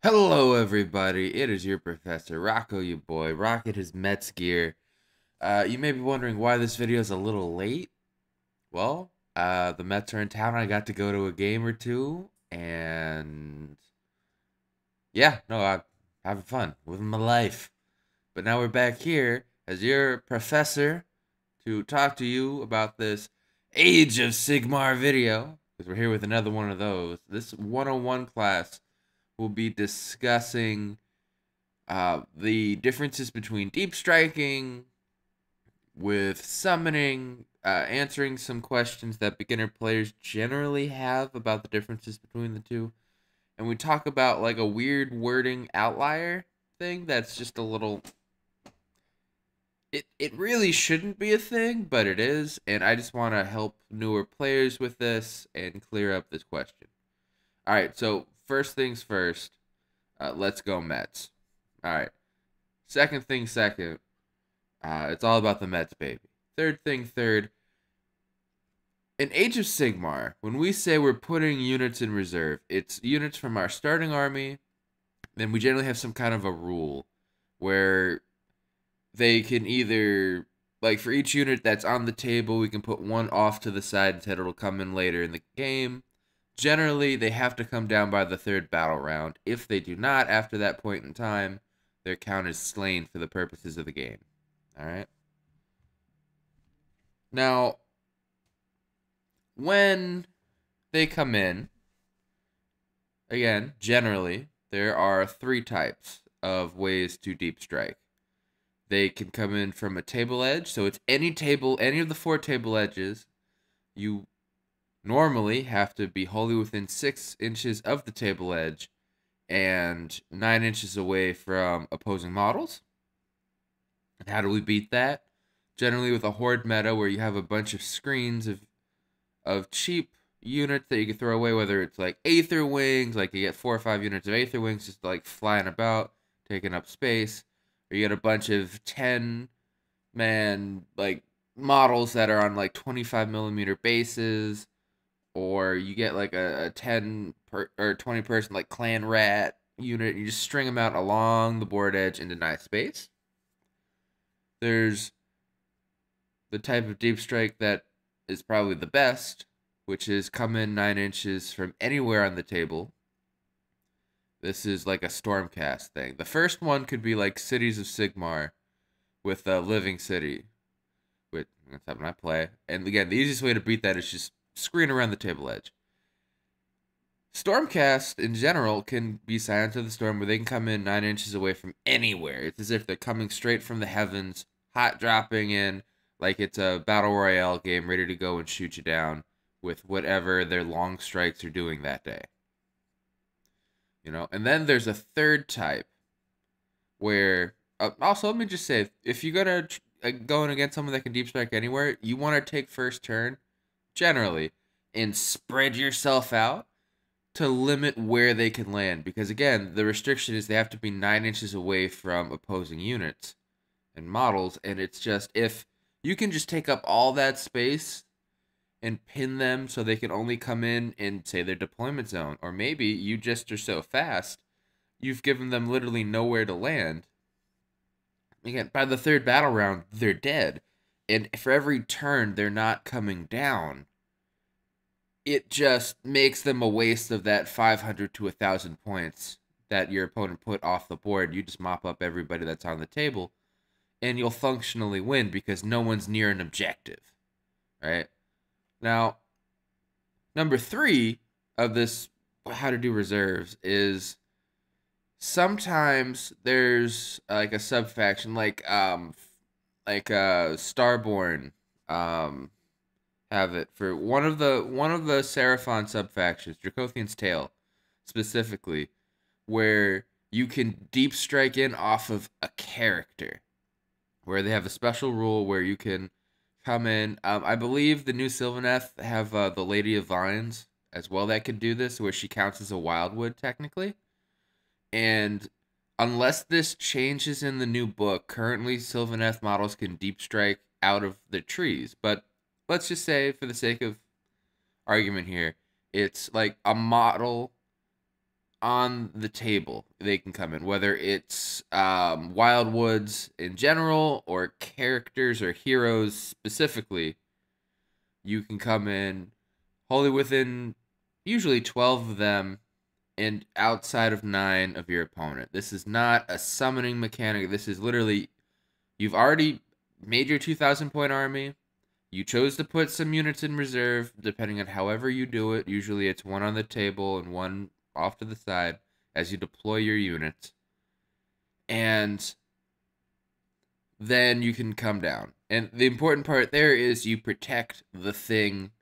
Hello, everybody. It is your professor, Rocco, you boy, rocking his Mets gear. You may be wondering why this video is a little late. Well, the Mets are in town. I got to go to a game or two, and yeah, no, I'm having fun, living my life. But now we're back here as your professor to talk to you about this Age of Sigmar video, because we're here with another one of those. This 101 class will be discussing the differences between deep striking with summoning, answering some questions that beginner players generally have about the differences between the two. And we talk about like a weird wording outlier thing that's just a little. It really shouldn't be a thing, but it is. And I just want to help newer players with this and clear up this question. All right, so first things first, let's go Mets. All right. Second thing second, it's all about the Mets, baby. Third thing third, in Age of Sigmar, when we say we're putting units in reserve, it's units from our starting army. Then we generally have some kind of a rule where they can either, like for each unit that's on the table, we can put one off to the side and said it'll come in later in the game. Generally, they have to come down by the third battle round. If they do not, after that point in time, their count is slain for the purposes of the game. All right. Now, when they come in, again, generally, there are three types of ways to deep strike. They can come in from a table edge, so it's any table, any of the four table edges. You normally have to be wholly within 6 inches of the table edge and 9 inches away from opposing models. And how do we beat that? Generally with a horde meta where you have a bunch of screens of cheap units that you can throw away, whether it's like Aether Wings, like you get 4 or 5 units of Aether Wings just like flying about, taking up space, or you get a bunch of 10-man like models that are on like 25mm bases, or you get like a 20 person like clan rat unit, you just string them out along the board edge and deny space. There's the type of deep strike that is probably the best, which is come in 9 inches from anywhere on the table. This is like a Stormcast thing. The first one could be like Cities of Sigmar with a Living City. That's how I play. And again, the easiest way to beat that is just screen around the table edge. Stormcast in general can be Silent of the Storm, where they can come in 9 inches away from anywhere. It's as if they're coming straight from the heavens, hot dropping in, like it's a battle royale game ready to go and shoot you down with whatever their long strikes are doing that day. You know, and then there's a third type where also let me just say, if you're gonna going against someone that can deep strike anywhere, you want to take first turn generally and spread yourself out to limit where they can land, because again, the restriction is they have to be 9 inches away from opposing units and models, and it's just if you can just take up all that space and pin them so they can only come in say their deployment zone, or maybe you just are so fast you've given them literally nowhere to land. Again, by the third battle round, they're dead, and for every turn they're not coming down, it just makes them a waste of that 500 to 1,000 points that your opponent put off the board. You just mop up everybody that's on the table, and you'll functionally win because no one's near an objective, right? Now, number 3 of this how to do reserves is sometimes there's like a sub-faction like Starborn have it for one of the Seraphon sub-factions, Dracothian's Tale specifically, where you can deep strike in off of a character, where they have a special rule where you can come in. I believe the new Sylvaneth have the Lady of Vines as well that could do this, where she counts as a Wildwood technically. And unless this changes in the new book, currently Sylvaneth models can deep strike out of the trees. But let's just say, for the sake of argument here, it's like a model on the table they can come in, whether it's Wildwoods in general or characters or heroes specifically. You can come in wholly within usually 12 of them and outside of 9 of your opponent. This is not a summoning mechanic. This is literally, you've already made your 2,000 point army. You chose to put some units in reserve, depending on however you do it. Usually it's one on the table and one off to the side as you deploy your units. And then you can come down. And the important part there is you protect the thing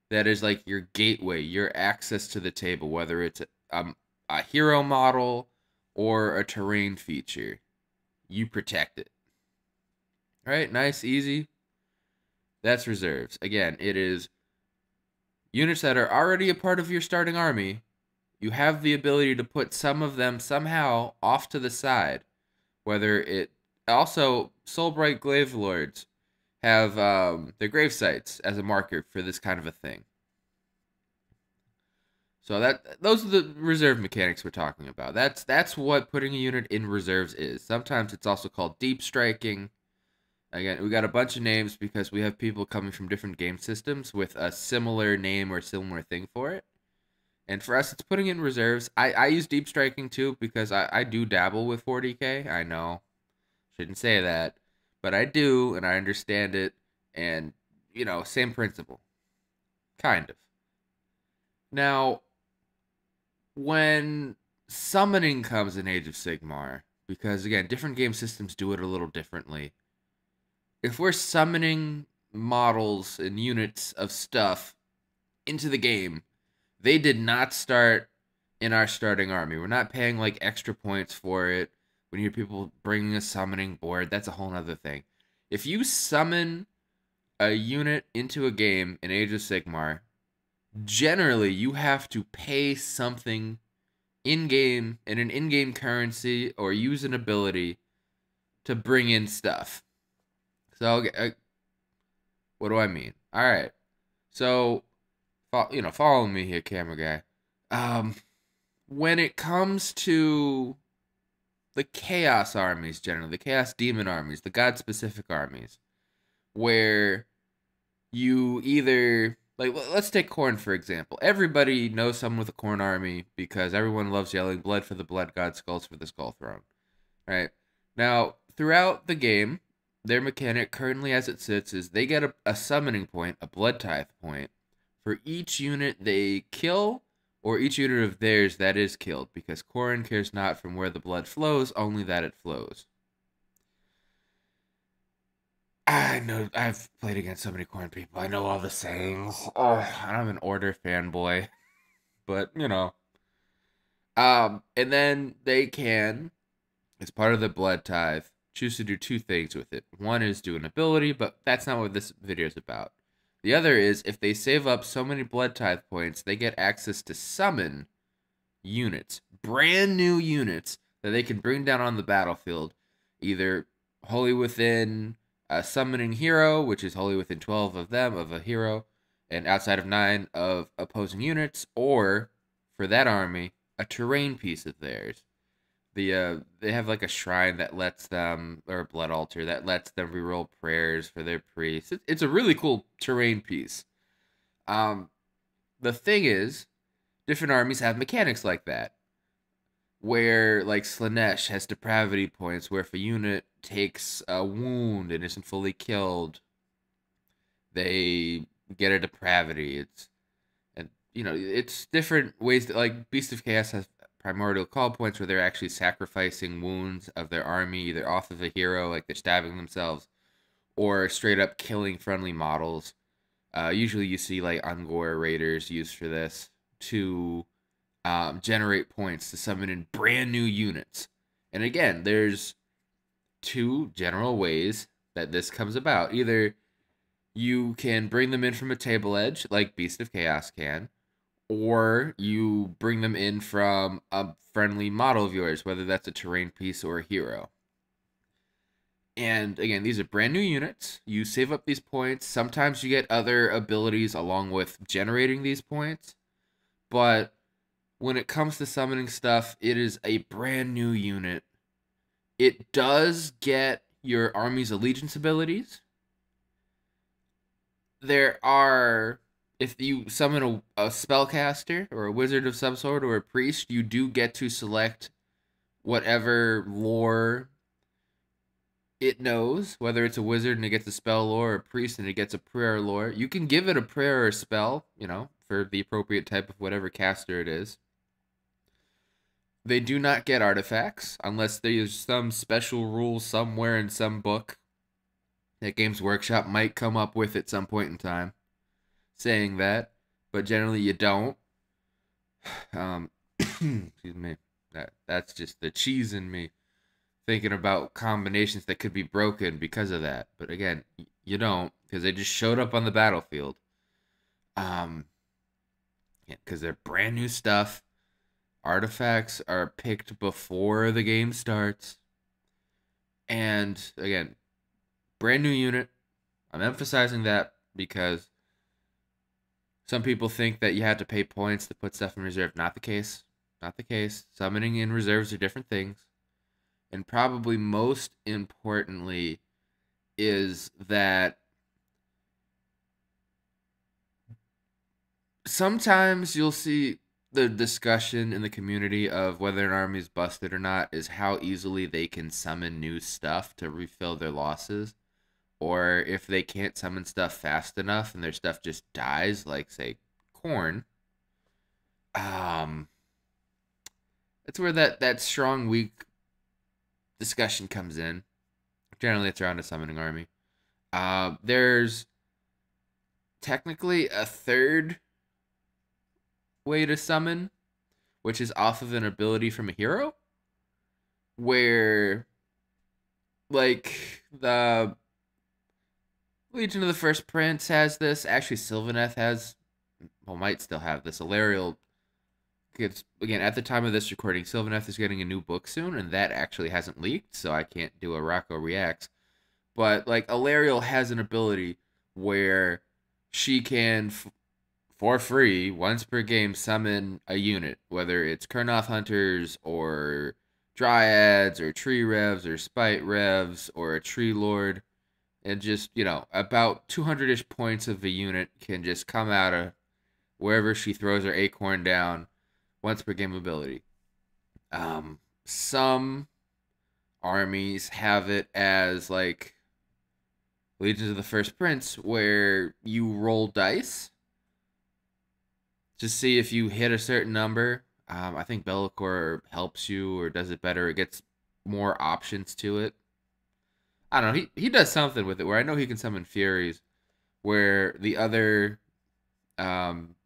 that is like your gateway, your access to the table, whether it's a hero model or a terrain feature. You protect it. All right, nice, easy. That's reserves. Again, it is units that are already a part of your starting army. You have the ability to put some of them somehow off to the side. Whether it also Soulbright Glaive Lords have their grave sites as a marker for this kind of a thing. So those are the reserve mechanics we're talking about. That's what putting a unit in reserves is. Sometimes it's also called deep striking. Again, we got a bunch of names because we have people coming from different game systems with a similar name or similar thing for it. And for us, it's putting it in reserves. I use deep striking too because I do dabble with 40k. I know, shouldn't say that, but I do, and I understand it. And, same principle. Kind of. Now, when summoning comes in Age of Sigmar, because, again, different game systems do it a little differently. If we're summoning models and units of stuff into the game, they did not start in our starting army. We're not paying like extra points for it. When you hear people bringing a summoning board, that's a whole other thing. If you summon a unit into a game in Age of Sigmar, generally you have to pay something in-game in an in-game currency or use an ability to bring in stuff. So, what do I mean? All right. So, follow me here, camera guy. When it comes to the Chaos armies, generally, the Chaos Demon armies, the God-specific armies, where you either, like, let's take Khorne, for example. Everybody knows someone with a Khorne army because everyone loves yelling, blood for the blood god, skulls for the skull throne. Right? Now, throughout the game, their mechanic currently as it sits is they get a summoning point, a blood tithe point, for each unit they kill or each unit of theirs that is killed, because Khorne cares not from where the blood flows, only that it flows. I know, I've played against so many Khorne people. I know all the sayings. Oh, I'm an Order fanboy. But, and then they can, as part of the blood tithe, choose to do two things with it. One is do an ability, but that's not what this video is about. The other is, if they save up so many blood tithe points, they get access to summon units, brand new units that they can bring down on the battlefield, either wholly within a summoning hero, which is wholly within 12 of them, of a hero, and outside of 9 of opposing units, or, for that army, a terrain piece of theirs. They have like a shrine that lets them, or a blood altar that lets them reroll prayers for their priests. It's a really cool terrain piece. The thing is, different armies have mechanics like that, where like Slanesh has depravity points, where if a unit takes a wound and isn't fully killed, they get a depravity. It's different ways that, like, Beast of Chaos has primordial call points where they're actually sacrificing wounds of their army, either off of a hero, like they're stabbing themselves, or straight up killing friendly models. Usually you see like Ungor Raiders used for this to generate points to summon in brand new units. And again, there's two general ways that this comes about. Either you can bring them in from a table edge, like Beast of Chaos can, or you bring them in from a friendly model of yours, whether that's a terrain piece or a hero. And again, these are brand new units. You save up these points. Sometimes you get other abilities along with generating these points. But when it comes to summoning stuff, it is a brand new unit. It does get your army's allegiance abilities. There are, if you summon a spellcaster or a wizard of some sort or a priest, you do get to select whatever lore it knows, whether it's a wizard and it gets a spell lore, or a priest and it gets a prayer lore. You can give it a prayer or a spell, for the appropriate type of whatever caster it is. They do not get artifacts unless there's some special rule somewhere in some book that Games Workshop might come up with at some point in time saying that, but generally you don't. Excuse me. That's just the cheese in me thinking about combinations that could be broken because of that. But again, you don't, because they just showed up on the battlefield. Because they're brand new stuff. Artifacts are picked before the game starts. And again, brand new unit. I'm emphasizing that because some people think that you had to pay points to put stuff in reserve. Not the case. Not the case. Summoning in reserves are different things. And probably most importantly is that sometimes you'll see the discussion in the community of whether an army is busted or not is how easily they can summon new stuff to refill their losses. Or if they can't summon stuff fast enough and their stuff just dies, like, say, corn. That's where that strong, weak discussion comes in. Generally, it's around a summoning army. There's technically a third way to summon, which is off of an ability from a hero, where, like, the Legion of the First Prince has this. Actually, Sylvaneth might still have this. Alariel gets, again, at the time of this recording, Sylvaneth is getting a new book soon, and that actually hasn't leaked, so I can't do a Rocco Reacts. But, like, Alariel has an ability where she can, for free, once per game, summon a unit, whether it's Kurnoth Hunters, or Dryads, or Tree Revs, or Spite Revs, or a Tree Lord. And just, about 200-ish points of a unit can just come out of wherever she throws her acorn down once per game ability. Some armies have it as, like, Legions of the First Prince, where you roll dice to see if you hit a certain number. I think Be'lakor helps you or does it better. It gets more options to it. I don't know. He does something with it where I know he can summon Furies, where the other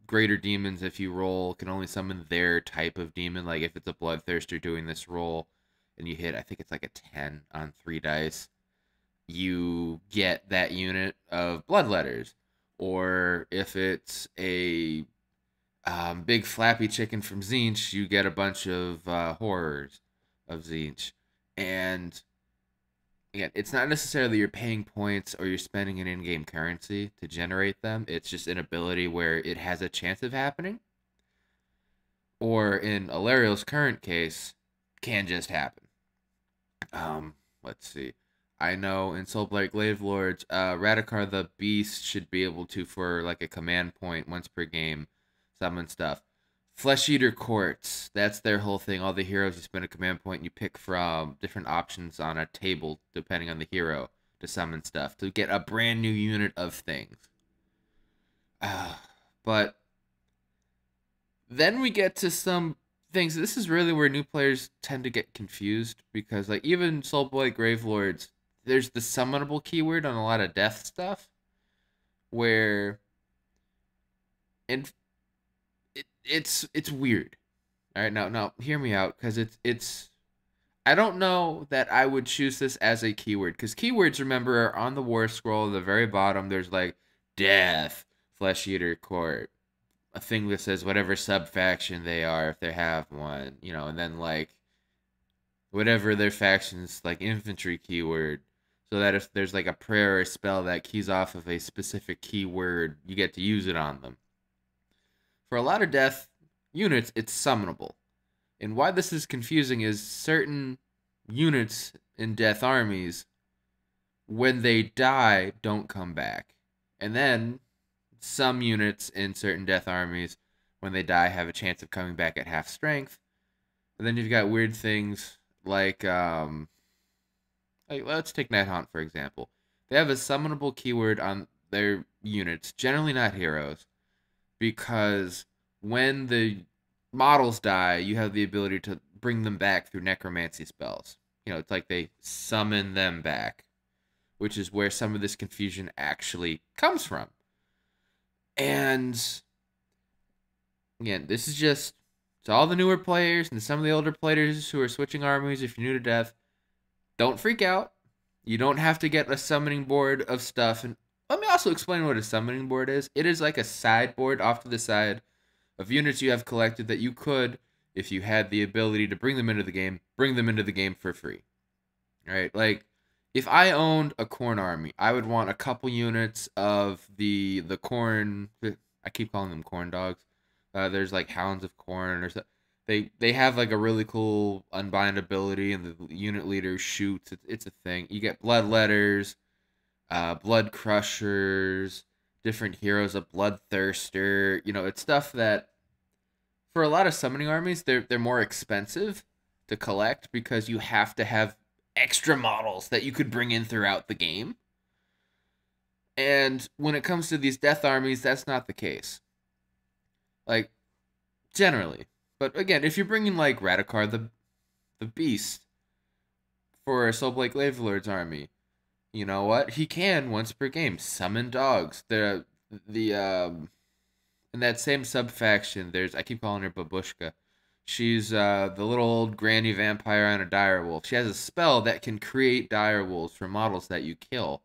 greater demons, if you roll, can only summon their type of demon. Like if it's a Bloodthirster doing this roll and you hit, I think it's like a 10 on 3 dice, you get that unit of Bloodletters. Or if it's a big flappy chicken from Tzeentch, you get a bunch of horrors of Tzeentch. And again, it's not necessarily you're paying points or you're spending an in-game currency to generate them. It's just an ability where it has a chance of happening. Or in Alariel's current case, can just happen. Let's see. I know in Soulblight Glaive Lords, Radikar the Beast should be able to, for like a command point once per game, summon stuff. Flesh Eater Courts, that's their whole thing. All the heroes, you spend a command point and you pick from different options on a table, depending on the hero, to summon stuff, to get a brand new unit of things. But then we get to some things. This is really where new players tend to get confused, because like even Soulblight Gravelords, there's the summonable keyword on a lot of death stuff, where it's weird. All right, now hear me out, because it's I don't know that I would choose this as a keyword, because keywords, remember, are on the war scroll at the very bottom. There's like death, Flesh Eater Court, a thing that says whatever sub-faction they are, if they have one, and then like whatever their faction's like infantry keyword, so that if there's like a prayer or a spell that keys off of a specific keyword, you get to use it on them. For a lot of death units, it's summonable. And why this is confusing is certain units in Death Armies, when they die, don't come back. And then some units in certain Death Armies, when they die, have a chance of coming back at half strength. And then you've got weird things like let's take Nighthaunt for example. They have a summonable keyword on their units, generally not heroes, because when the models die, you have the ability to bring them back through necromancy spells. It's like they summon them back, which is where some of this confusion actually comes from. And again, this is just to all the newer players and some of the older players who are switching armies. If you're new to Death, don't freak out. You don't have to get a summoning board of stuff. And let me also explain what a summoning board is. It is like a sideboard off to the side of units you have collected that you could, if you had the ability to bring them into the game, bring them into the game for free. All right? Like, if I owned a corn army, I would want a couple units of the corn. I keep calling them corn dogs. There's like hounds of corn or something. They have like a really cool unbind ability, and the unit leader shoots. It's a thing. You get bloodletters, blood crushers, different heroes, a bloodthirster. It's stuff that for a lot of summoning armies, they're more expensive to collect because you have to have extra models that you could bring in throughout the game. And when it comes to these death armies, that's not the case. Like, generally. But again, if you're bringing like Radikar the Beast for a Soulblade Glaivelord's army, you know what? He can once per game summon dogs. The in that same sub faction, I keep calling her Babushka. She's the little old granny vampire on a direwolf. She has a spell that can create direwolves from models that you kill.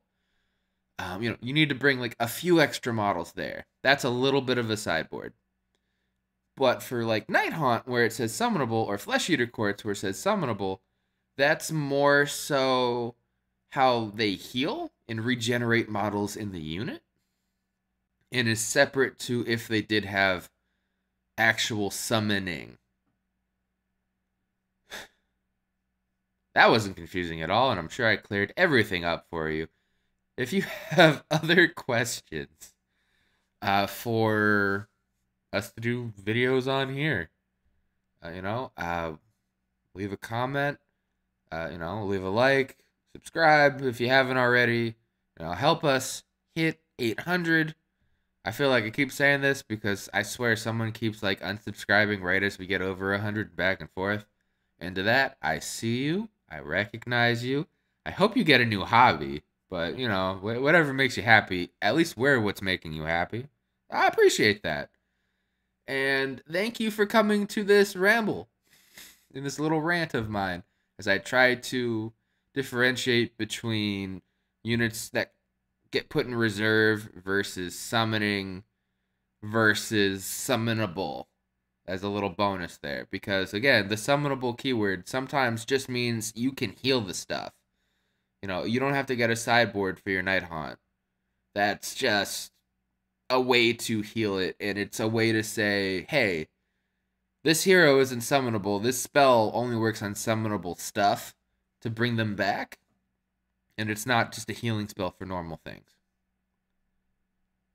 You need to bring like a few extra models there. That's a little bit of a sideboard. But for like Nighthaunt, where it says summonable, or Flesh Eater Courts, where it says summonable, that's more so how they heal and regenerate models in the unit, and is separate to if they did have actual summoning. That wasn't confusing at all, and I'm sure I cleared everything up for you. If you have other questions for us to do videos on here, leave a comment, leave a like, subscribe if you haven't already. Help us hit 800. I feel like I keep saying this because I swear someone keeps like unsubscribing right as we get over 100 back and forth. And to that, I see you. I recognize you. I hope you get a new hobby, but whatever makes you happy, at least wear what's making you happy. I appreciate that. And thank you for coming to this ramble, in this little rant of mine, as I try to differentiate between units that get put in reserve versus summoning versus summonable as a little bonus there. Because, again, the summonable keyword sometimes just means you can heal the stuff. You don't have to get a sideboard for your Nighthaunt. That's just a way to heal it, and it's a way to say, hey, this hero isn't summonable. This spell only works on summonable stuff to bring them back, and it's not just a healing spell for normal things.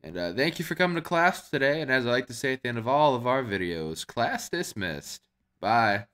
And thank you for coming to class today, and as I like to say at the end of all of our videos, class dismissed. Bye.